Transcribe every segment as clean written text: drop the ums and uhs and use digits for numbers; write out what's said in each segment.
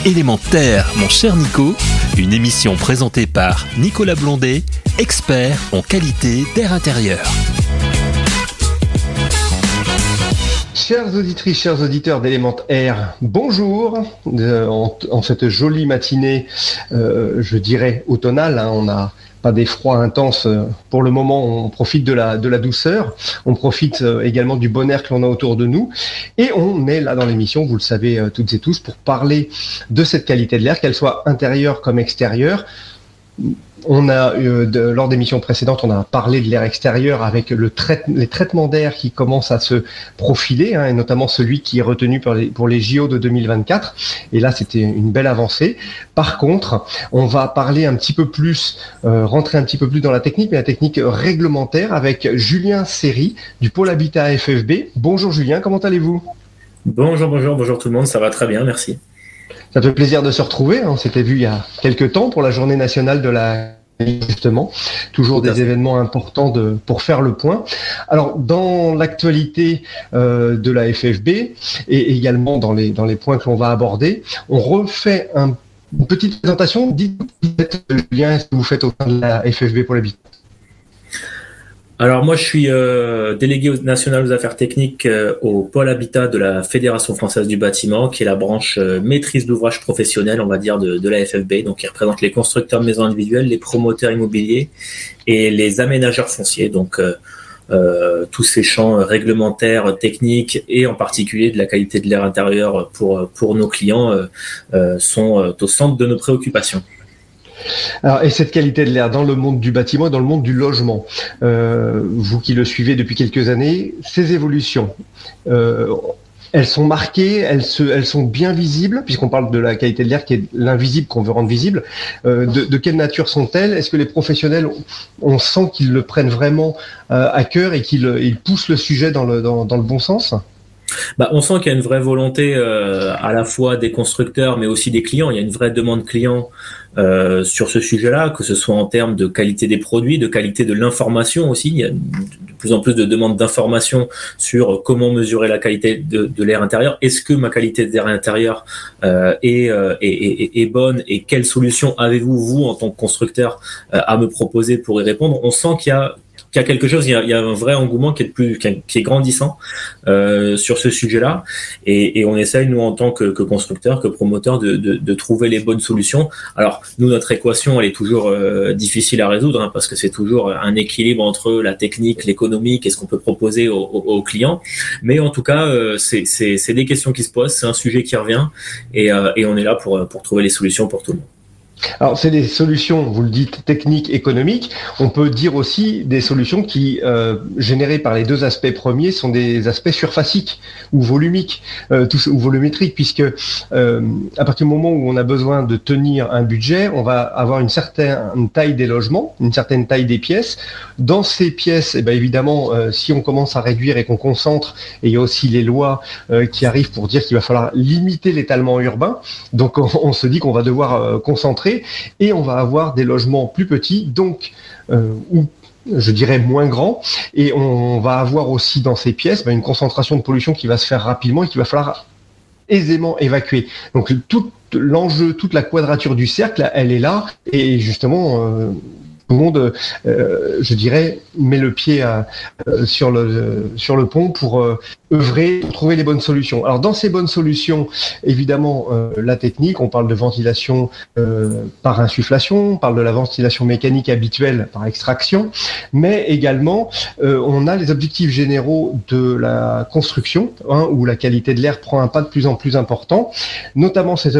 Élémentaire, mon cher Nico, une émission présentée par Nicolas Blondet, expert en qualité d'air intérieur. Chères auditrices, chers auditeurs d'Élémentaire, bonjour. En cette jolie matinée, je dirais automnale, on n'a pas des froids intenses pour le moment, on profite de la douceur, on profite également du bon air que l'on a autour de nous, et on est là dans l'émission, vous le savez toutes et tous, pour parler de cette qualité de l'air, qu'elle soit intérieure comme extérieure. On a lors d'émissions précédentes, on a parlé de l'air extérieur avec les traitements d'air qui commencent à se profiler, et notamment celui qui est retenu pour les JO de 2024. Et là, c'était une belle avancée. Par contre, on va parler un petit peu plus, rentrer un petit peu plus dans la technique, mais la technique réglementaire avec Julien Serry du pôle Habitat FFB. Bonjour Julien, comment allez-vous ? Bonjour tout le monde, ça va très bien, merci. Ça fait plaisir de se retrouver. On s'était vu il y a quelques temps pour la journée nationale de la justement. Toujours des événements importants pour faire le point. Alors, dans l'actualité de la FFB et également dans les points que l'on va aborder, on refait une petite présentation. Dites-nous, Julien, ce que vous faites au sein de la FFB pour l'habitat. Alors moi je suis délégué national aux affaires techniques au pôle habitat de la Fédération française du bâtiment, qui est la branche maîtrise d'ouvrage professionnelle, on va dire, de la FFB, donc qui représente les constructeurs de maisons individuelles, les promoteurs immobiliers et les aménageurs fonciers, donc tous ces champs réglementaires, techniques et en particulier de la qualité de l'air intérieur pour nos clients sont au centre de nos préoccupations. Alors, et cette qualité de l'air dans le monde du bâtiment et dans le monde du logement, vous qui le suivez depuis quelques années, ces évolutions, elles sont marquées, elles sont bien visibles, puisqu'on parle de la qualité de l'air qui est l'invisible qu'on veut rendre visible. De quelle nature sont-elles ? Est-ce que les professionnels, on sent qu'ils le prennent vraiment à cœur et qu'ils poussent le sujet dans le bon sens ? On sent qu'il y a une vraie volonté à la fois des constructeurs mais aussi des clients. Il y a une vraie demande client sur ce sujet-là, que ce soit en termes de qualité des produits, de qualité de l'information aussi. Il y a de plus en plus de demandes d'informations sur comment mesurer la qualité de l'air intérieur. Est-ce que ma qualité d'air intérieur est bonne, et quelles solutions avez-vous, vous, en tant que constructeur, à me proposer pour y répondre ? On sent qu'il y a quelque chose, il y a un vrai engouement qui est grandissant sur ce sujet-là, et on essaye, nous, en tant que constructeurs, que promoteurs, de trouver les bonnes solutions. Alors nous, notre équation, elle est toujours difficile à résoudre, parce que c'est toujours un équilibre entre la technique, l'économique et ce qu'on peut proposer aux clients, mais en tout cas c'est des questions qui se posent, c'est un sujet qui revient, et on est là pour trouver les solutions pour tout le monde. Alors, c'est des solutions, vous le dites, techniques, économiques. On peut dire aussi des solutions qui, générées par les deux aspects premiers, sont des aspects surfaciques ou volumiques, ou volumétriques, puisque à partir du moment où on a besoin de tenir un budget, on va avoir une certaine taille des logements, une certaine taille des pièces. Dans ces pièces, évidemment, si on commence à réduire et qu'on concentre, et il y a aussi les lois qui arrivent pour dire qu'il va falloir limiter l'étalement urbain, donc on se dit qu'on va devoir concentrer, et on va avoir des logements plus petits, donc ou je dirais moins grands, et on va avoir aussi dans ces pièces une concentration de pollution qui va se faire rapidement et qu'il va falloir aisément évacuer. Donc tout l'enjeu, toute la quadrature du cercle, elle est là, et justement tout le monde, je dirais, met le pied sur le pont pour œuvrer, pour trouver les bonnes solutions. Alors dans ces bonnes solutions, évidemment, la technique, on parle de ventilation par insufflation, on parle de la ventilation mécanique habituelle par extraction, mais également on a les objectifs généraux de la construction, où la qualité de l'air prend un pas de plus en plus important, notamment ces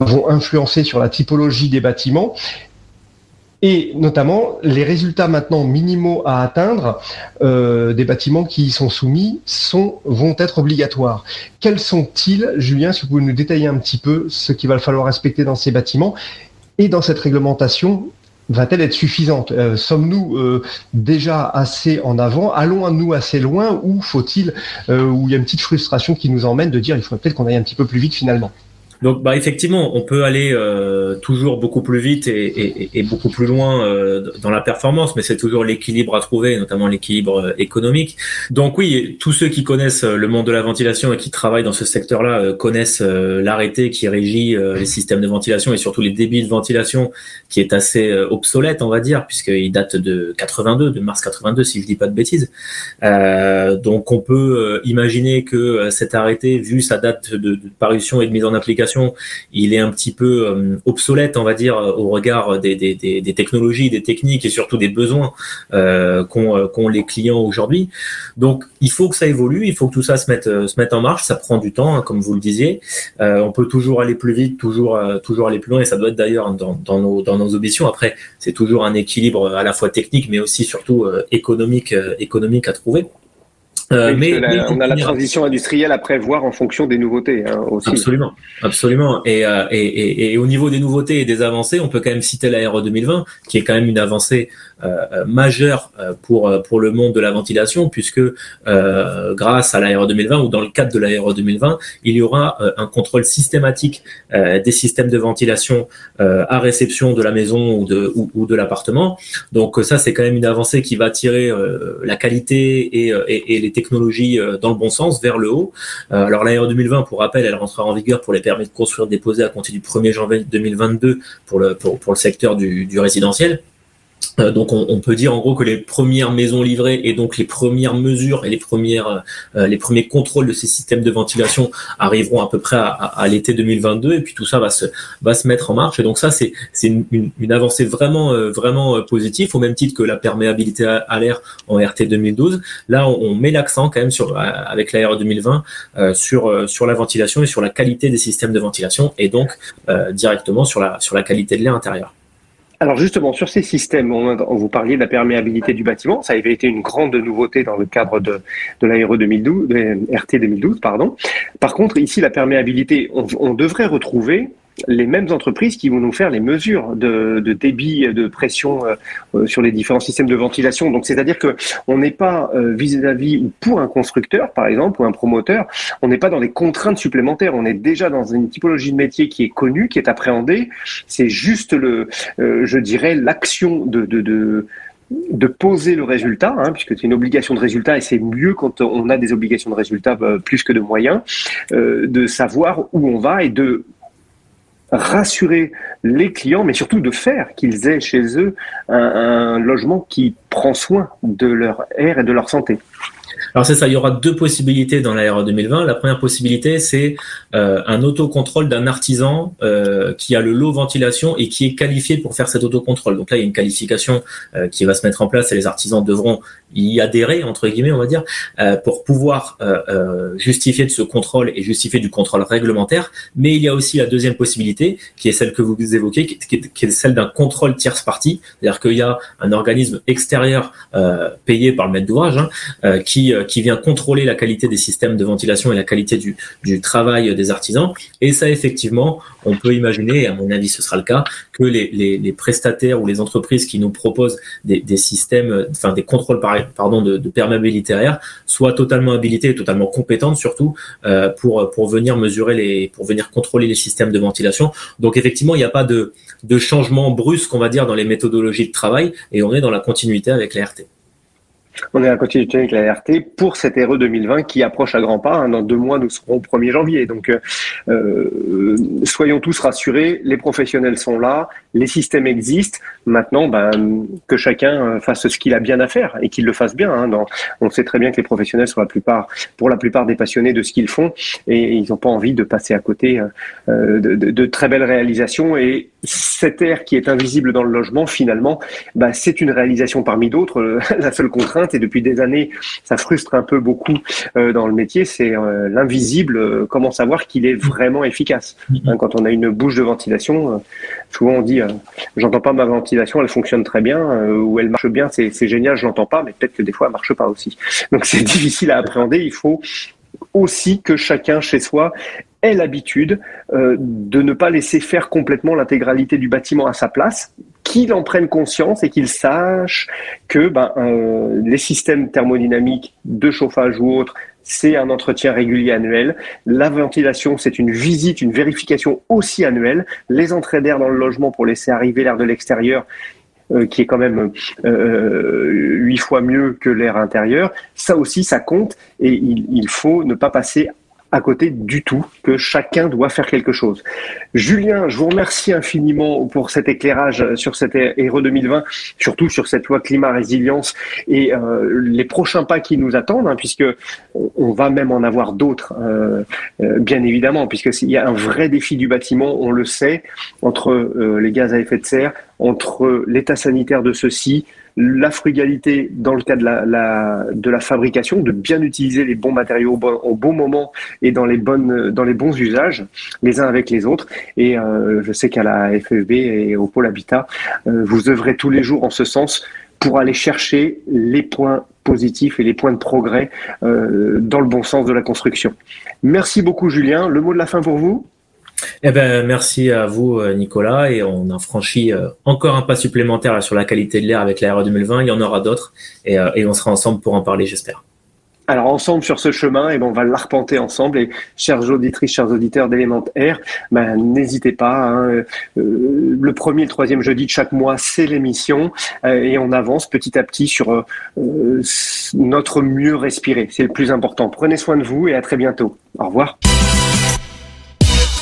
vont influencer sur la typologie des bâtiments. Et notamment, les résultats maintenant minimaux à atteindre des bâtiments qui y sont soumis vont être obligatoires. Quels sont-ils, Julien, si vous pouvez nous détailler un petit peu ce qu'il va falloir respecter dans ces bâtiments, et dans cette réglementation, va-t-elle être suffisante ? Sommes-nous déjà assez en avant ? Allons-nous assez loin ? Ou faut-il, où il y a une petite frustration qui nous emmène de dire il faudrait peut-être qu'on aille un petit peu plus vite finalement ? Donc, effectivement, on peut aller toujours beaucoup plus vite et beaucoup plus loin dans la performance, mais c'est toujours l'équilibre à trouver, notamment l'équilibre économique. Donc oui, tous ceux qui connaissent le monde de la ventilation et qui travaillent dans ce secteur-là connaissent l'arrêté qui régit les systèmes de ventilation et surtout les débits de ventilation, qui est assez obsolète, on va dire, puisqu'il date de 82, de mars 82, si je dis pas de bêtises. Donc on peut imaginer que cet arrêté, vu sa date de parution et de mise en application, il est un petit peu obsolète, on va dire, au regard des technologies, des techniques et surtout des besoins qu'ont les clients aujourd'hui. Donc, il faut que ça évolue, il faut que tout ça se mette en marche. Ça prend du temps, hein, comme vous le disiez. On peut toujours aller plus vite, toujours aller plus loin, et ça doit être d'ailleurs dans nos ambitions. Après, c'est toujours un équilibre à la fois technique, mais aussi surtout économique à trouver. On a la transition industrielle à prévoir en fonction des nouveautés aussi. Absolument. Et au niveau des nouveautés et des avancées, on peut quand même citer la RE 2020, qui est quand même une avancée majeure pour le monde de la ventilation, puisque grâce à la RE 2020 ou dans le cadre de la RE 2020, il y aura un contrôle systématique des systèmes de ventilation à réception de la maison ou de l'appartement. Donc ça, c'est quand même une avancée qui va tirer la qualité et les technologies dans le bon sens, vers le haut. Alors la RE 2020, pour rappel, elle rentrera en vigueur pour les permis de construire déposés à compter du 1er janvier 2022 pour le secteur du résidentiel. Donc on peut dire en gros que les premières maisons livrées et donc les premières mesures et les premiers contrôles de ces systèmes de ventilation arriveront à peu près à l'été 2022, et puis tout ça va se mettre en marche. Et donc ça c'est une avancée vraiment positive, au même titre que la perméabilité à l'air en RT 2012. Là on met l'accent quand même avec la RE 2020 sur la ventilation et sur la qualité des systèmes de ventilation, et donc directement sur la qualité de l'air intérieur. Alors justement, sur ces systèmes, vous parliez de la perméabilité du bâtiment, ça avait été une grande nouveauté dans le cadre de la RE 2012, RT 2012, pardon. Par contre, ici, la perméabilité, on devrait retrouver les mêmes entreprises qui vont nous faire les mesures de débit, de pression sur les différents systèmes de ventilation. Donc, c'est-à-dire que on n'est pas vis-à-vis ou pour un constructeur, par exemple, ou un promoteur, on n'est pas dans des contraintes supplémentaires. On est déjà dans une typologie de métier qui est connue, qui est appréhendée. C'est juste je dirais, l'action de poser le résultat, puisque c'est une obligation de résultat, et c'est mieux quand on a des obligations de résultat plus que de moyens, de savoir où on va et de rassurer les clients, mais surtout de faire qu'ils aient chez eux un logement qui prend soin de leur air et de leur santé. Alors c'est ça, il y aura deux possibilités dans la RE 2020. La première possibilité, c'est un autocontrôle d'un artisan qui a le lot ventilation et qui est qualifié pour faire cet autocontrôle. Donc là, il y a une qualification qui va se mettre en place et les artisans devront y adhérer, entre guillemets, on va dire, pour pouvoir justifier de ce contrôle et justifier du contrôle réglementaire. Mais il y a aussi la deuxième possibilité, qui est celle que vous évoquez, qui est celle d'un contrôle tierce partie, c'est-à-dire qu'il y a un organisme extérieur payé par le maître d'ouvrage qui vient contrôler la qualité des systèmes de ventilation et la qualité du travail des artisans. Et ça, effectivement, on peut imaginer, et à mon avis ce sera le cas, que les prestataires ou les entreprises qui nous proposent des systèmes, enfin des contrôles de perméabilité à l'air soient totalement habilités et totalement compétentes surtout pour venir pour venir contrôler les systèmes de ventilation. Donc effectivement, il n'y a pas de changement brusque, on va dire, dans les méthodologies de travail, et on est dans la continuité avec la RT. On est à continuité avec la RT pour cette RE 2020 qui approche à grands pas. Dans 2 mois, nous serons au 1er janvier. Donc, soyons tous rassurés, les professionnels sont là, les systèmes existent. Maintenant, que chacun fasse ce qu'il a bien à faire et qu'il le fasse bien. On sait très bien que les professionnels sont pour la plupart des passionnés de ce qu'ils font, et ils n'ont pas envie de passer à côté de très belles réalisations. Et cet air qui est invisible dans le logement, finalement, c'est une réalisation parmi d'autres. La seule contrainte, et depuis des années, ça frustre un peu beaucoup dans le métier, c'est l'invisible. Comment savoir qu'il est vraiment efficace? Quand on a une bouche de ventilation, souvent on dit j'entends pas ma ventilation, elle fonctionne très bien, ou elle marche bien, c'est génial, je l'entends pas, mais peut-être que des fois elle marche pas aussi. Donc c'est difficile à appréhender. Il faut aussi que chacun chez soi ait l'habitude de ne pas laisser faire complètement l'intégralité du bâtiment à sa place, qu'il en prenne conscience et qu'il sache que les systèmes thermodynamiques de chauffage ou autres, c'est un entretien régulier annuel. La ventilation, c'est une visite, une vérification aussi annuelle. Les entrées d'air dans le logement pour laisser arriver l'air de l'extérieur, qui est quand même 8 fois mieux que l'air intérieur. Ça aussi, ça compte et il faut ne pas passer à côté du tout, que chacun doit faire quelque chose. Julien, je vous remercie infiniment pour cet éclairage sur cette RE 2020, surtout sur cette loi climat résilience et les prochains pas qui nous attendent, puisque on va même en avoir d'autres, bien évidemment, puisqu'il y a un vrai défi du bâtiment, on le sait, entre les gaz à effet de serre, entre l'état sanitaire de ceux-ci, la frugalité dans le cas de la fabrication, de bien utiliser les bons matériaux au bon moment et dans les bons usages, les uns avec les autres. Et je sais qu'à la FEB et au Pôle Habitat, vous œuvrez tous les jours en ce sens pour aller chercher les points positifs et les points de progrès dans le bon sens de la construction. Merci beaucoup Julien. Le mot de la fin pour vous ? Merci à vous, Nicolas, et on a franchi encore un pas supplémentaire là, sur la qualité de l'air avec la RE 2020. Il y en aura d'autres, et on sera ensemble pour en parler, j'espère. Alors ensemble sur ce chemin, on va l'arpenter ensemble. Et chères auditrices, chers auditeurs d'Element Air, n'hésitez pas. Le 1er et le 3e jeudi de chaque mois, c'est l'émission, et on avance petit à petit sur notre mieux respirer. C'est le plus important. Prenez soin de vous et à très bientôt. Au revoir.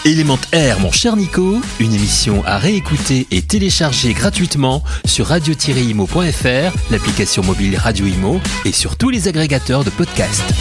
Element Air, mon cher Nico, une émission à réécouter et télécharger gratuitement sur radio-imo.fr, l'application mobile Radio Imo et sur tous les agrégateurs de podcasts.